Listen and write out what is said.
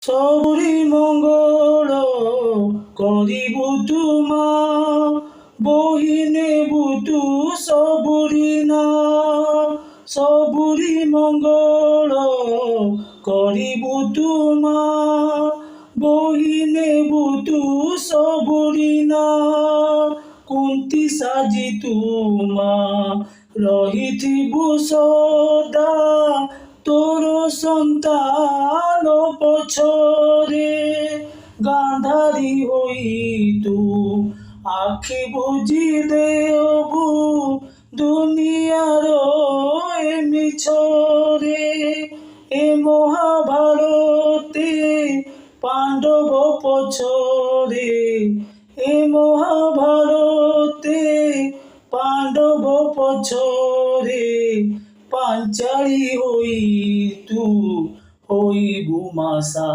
সবরি মঙ্গল করিব তোমা বহিনে বুতু সবরি না সবরি মঙ্গল করিব তোমা বহিনে বুতু সবরি না কুন্তি সাজি তোমা রহিথিবু সদা তোর সন্তান পছরে গান্ধারী হইতু আখি বুঝি দেবু দুনিয়ার এ মিছরে এ মহাভারতে পাণ্ডব পছরে এ মহাভারতে পাণ্ডব পছরে পাঞ্চালী হইতু হইবু মাসা।